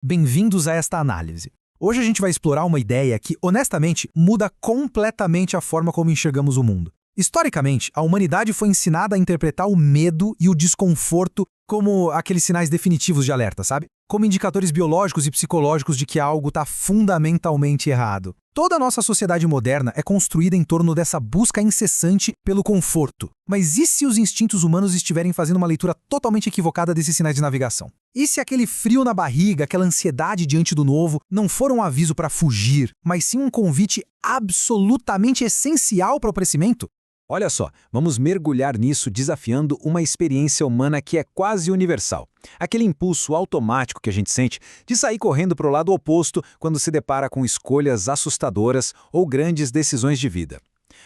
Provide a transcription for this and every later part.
Bem-vindos a esta análise. Hoje a gente vai explorar uma ideia que, honestamente, muda completamente a forma como enxergamos o mundo. Historicamente, a humanidade foi ensinada a interpretar o medo e o desconforto como aqueles sinais definitivos de alerta, sabe? Como indicadores biológicos e psicológicos de que algo está fundamentalmente errado. Toda a nossa sociedade moderna é construída em torno dessa busca incessante pelo conforto. Mas e se os instintos humanos estiverem fazendo uma leitura totalmente equivocada desses sinais de navegação? E se aquele frio na barriga, aquela ansiedade diante do novo, não for um aviso para fugir, mas sim um convite absolutamente essencial para o crescimento? Olha só, vamos mergulhar nisso desafiando uma experiência humana que é quase universal. Aquele impulso automático que a gente sente de sair correndo para o lado oposto quando se depara com escolhas assustadoras ou grandes decisões de vida.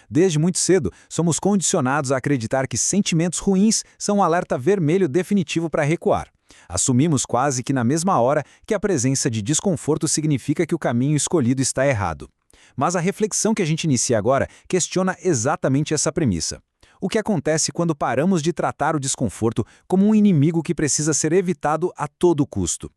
Desde muito cedo, somos condicionados a acreditar que sentimentos ruins são um alerta vermelho definitivo para recuar. Assumimos quase que na mesma hora que a presença de desconforto significa que o caminho escolhido está errado. Mas a reflexão que a gente inicia agora questiona exatamente essa premissa. O que acontece quando paramos de tratar o desconforto como um inimigo que precisa ser evitado a todo custo?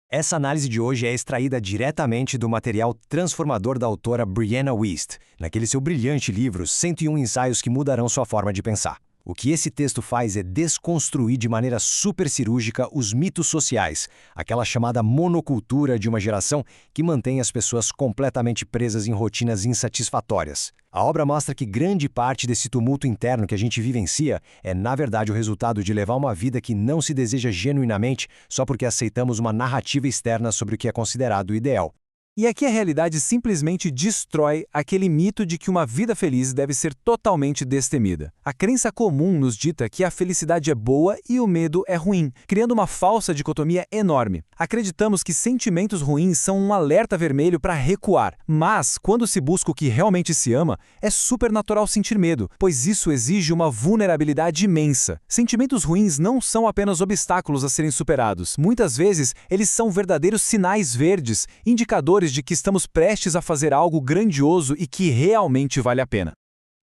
Essa análise de hoje é extraída diretamente do material transformador da autora Brianna Wiest, naquele seu brilhante livro 101 Ensaios que Mudarão Sua Forma de Pensar. O que esse texto faz é desconstruir de maneira super cirúrgica os mitos sociais, aquela chamada monocultura de uma geração que mantém as pessoas completamente presas em rotinas insatisfatórias. A obra mostra que grande parte desse tumulto interno que a gente vivencia é, na verdade, o resultado de levar uma vida que não se deseja genuinamente só porque aceitamos uma narrativa externa sobre o que é considerado o ideal. E aqui a realidade simplesmente destrói aquele mito de que uma vida feliz deve ser totalmente destemida. A crença comum nos dita que a felicidade é boa e o medo é ruim, criando uma falsa dicotomia enorme. Acreditamos que sentimentos ruins são um alerta vermelho para recuar, mas quando se busca o que realmente se ama, é supernatural sentir medo, pois isso exige uma vulnerabilidade imensa. Sentimentos ruins não são apenas obstáculos a serem superados. Muitas vezes, eles são verdadeiros sinais verdes, indicadores de que estamos prestes a fazer algo grandioso e que realmente vale a pena.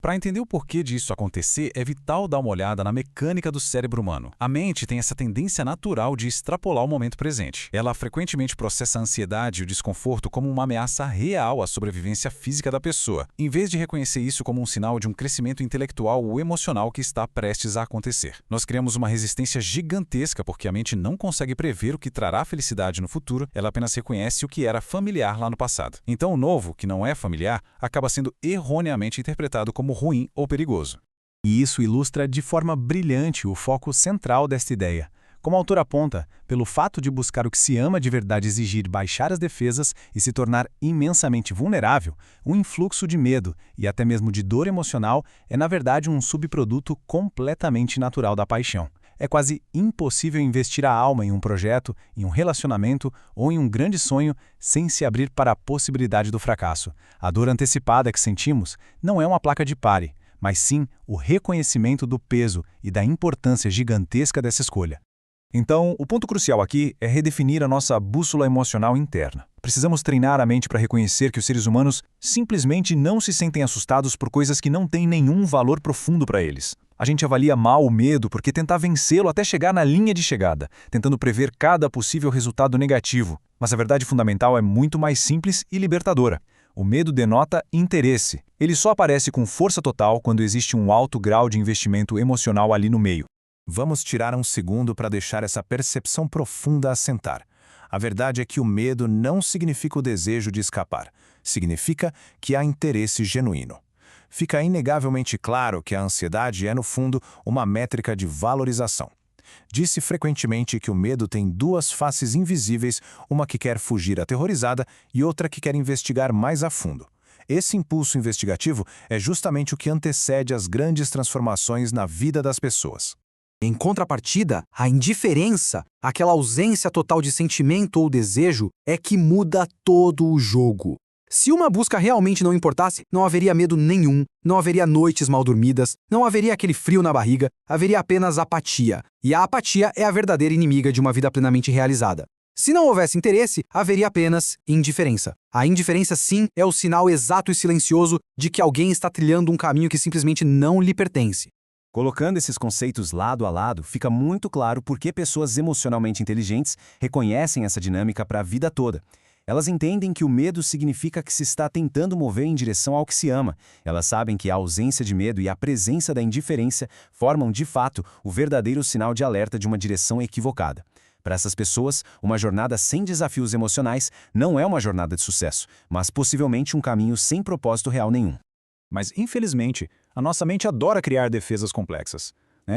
Para entender o porquê disso acontecer, é vital dar uma olhada na mecânica do cérebro humano. A mente tem essa tendência natural de extrapolar o momento presente. Ela frequentemente processa a ansiedade e o desconforto como uma ameaça real à sobrevivência física da pessoa, em vez de reconhecer isso como um sinal de um crescimento intelectual ou emocional que está prestes a acontecer. Nós criamos uma resistência gigantesca porque a mente não consegue prever o que trará felicidade no futuro, ela apenas reconhece o que era familiar lá no passado. Então o novo, que não é familiar, acaba sendo erroneamente interpretado como ruim ou perigoso. E isso ilustra de forma brilhante o foco central desta ideia. Como o autor aponta, pelo fato de buscar o que se ama de verdade exigir baixar as defesas e se tornar imensamente vulnerável, o influxo de medo e até mesmo de dor emocional é na verdade um subproduto completamente natural da paixão. É quase impossível investir a alma em um projeto, em um relacionamento ou em um grande sonho sem se abrir para a possibilidade do fracasso. A dor antecipada que sentimos não é uma placa de pare, mas sim o reconhecimento do peso e da importância gigantesca dessa escolha. Então, o ponto crucial aqui é redefinir a nossa bússola emocional interna. Precisamos treinar a mente para reconhecer que os seres humanos simplesmente não se sentem assustados por coisas que não têm nenhum valor profundo para eles. A gente avalia mal o medo porque tenta vencê-lo até chegar na linha de chegada, tentando prever cada possível resultado negativo. Mas a verdade fundamental é muito mais simples e libertadora. O medo denota interesse. Ele só aparece com força total quando existe um alto grau de investimento emocional ali no meio. Vamos tirar um segundo para deixar essa percepção profunda assentar. A verdade é que o medo não significa o desejo de escapar. Significa que há interesse genuíno. Fica inegavelmente claro que a ansiedade é, no fundo, uma métrica de valorização. Disse frequentemente que o medo tem duas faces invisíveis, uma que quer fugir aterrorizada e outra que quer investigar mais a fundo. Esse impulso investigativo é justamente o que antecede as grandes transformações na vida das pessoas. Em contrapartida, a indiferença, aquela ausência total de sentimento ou desejo, é que muda todo o jogo. Se uma busca realmente não importasse, não haveria medo nenhum, não haveria noites mal dormidas, não haveria aquele frio na barriga, haveria apenas apatia. E a apatia é a verdadeira inimiga de uma vida plenamente realizada. Se não houvesse interesse, haveria apenas indiferença. A indiferença, sim, é o sinal exato e silencioso de que alguém está trilhando um caminho que simplesmente não lhe pertence. Colocando esses conceitos lado a lado, fica muito claro por que pessoas emocionalmente inteligentes reconhecem essa dinâmica para a vida toda. Elas entendem que o medo significa que se está tentando mover em direção ao que se ama. Elas sabem que a ausência de medo e a presença da indiferença formam, de fato, o verdadeiro sinal de alerta de uma direção equivocada. Para essas pessoas, uma jornada sem desafios emocionais não é uma jornada de sucesso, mas possivelmente um caminho sem propósito real nenhum. Mas, infelizmente, a nossa mente adora criar defesas complexas.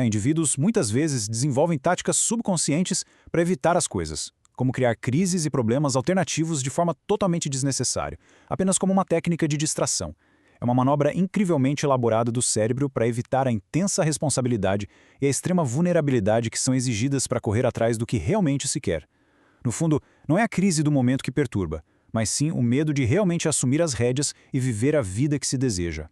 Indivíduos muitas vezes desenvolvem táticas subconscientes para evitar as coisas, como criar crises e problemas alternativos de forma totalmente desnecessária, apenas como uma técnica de distração. É uma manobra incrivelmente elaborada do cérebro para evitar a intensa responsabilidade e a extrema vulnerabilidade que são exigidas para correr atrás do que realmente se quer. No fundo, não é a crise do momento que perturba, mas sim o medo de realmente assumir as rédeas e viver a vida que se deseja.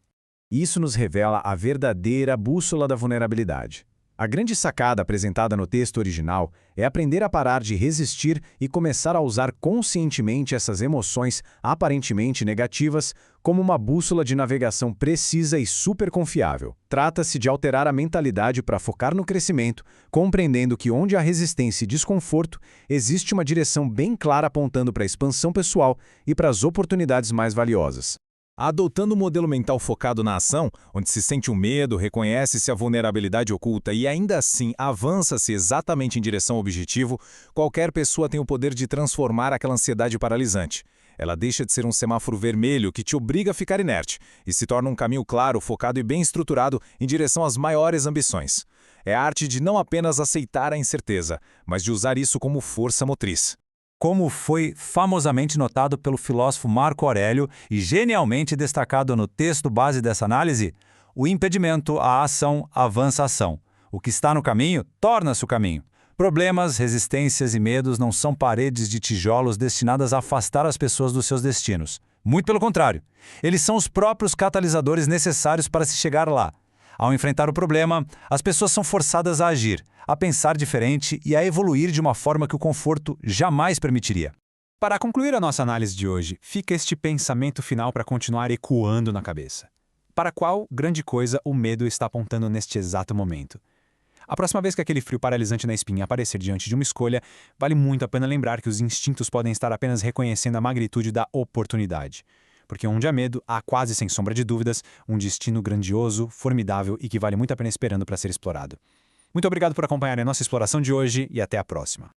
Isso nos revela a verdadeira bússola da vulnerabilidade. A grande sacada apresentada no texto original é aprender a parar de resistir e começar a usar conscientemente essas emoções aparentemente negativas como uma bússola de navegação precisa e super confiável. Trata-se de alterar a mentalidade para focar no crescimento, compreendendo que onde há resistência e desconforto, existe uma direção bem clara apontando para a expansão pessoal e para as oportunidades mais valiosas. Adotando um modelo mental focado na ação, onde se sente o medo, reconhece-se a vulnerabilidade oculta e ainda assim avança-se exatamente em direção ao objetivo, qualquer pessoa tem o poder de transformar aquela ansiedade paralisante. Ela deixa de ser um semáforo vermelho que te obriga a ficar inerte e se torna um caminho claro, focado e bem estruturado em direção às maiores ambições. É a arte de não apenas aceitar a incerteza, mas de usar isso como força motriz. Como foi famosamente notado pelo filósofo Marco Aurélio e genialmente destacado no texto base dessa análise, o impedimento à ação avança a ação. O que está no caminho, torna-se o caminho. Problemas, resistências e medos não são paredes de tijolos destinadas a afastar as pessoas dos seus destinos. Muito pelo contrário, eles são os próprios catalisadores necessários para se chegar lá. Ao enfrentar o problema, as pessoas são forçadas a agir, a pensar diferente e a evoluir de uma forma que o conforto jamais permitiria. Para concluir a nossa análise de hoje, fica este pensamento final para continuar ecoando na cabeça. Para qual grande coisa o medo está apontando neste exato momento? A próxima vez que aquele frio paralisante na espinha aparecer diante de uma escolha, vale muito a pena lembrar que os instintos podem estar apenas reconhecendo a magnitude da oportunidade. Porque onde há medo, há quase sem sombra de dúvidas um destino grandioso, formidável e que vale muito a pena esperando para ser explorado. Muito obrigado por acompanhar a nossa exploração de hoje e até a próxima.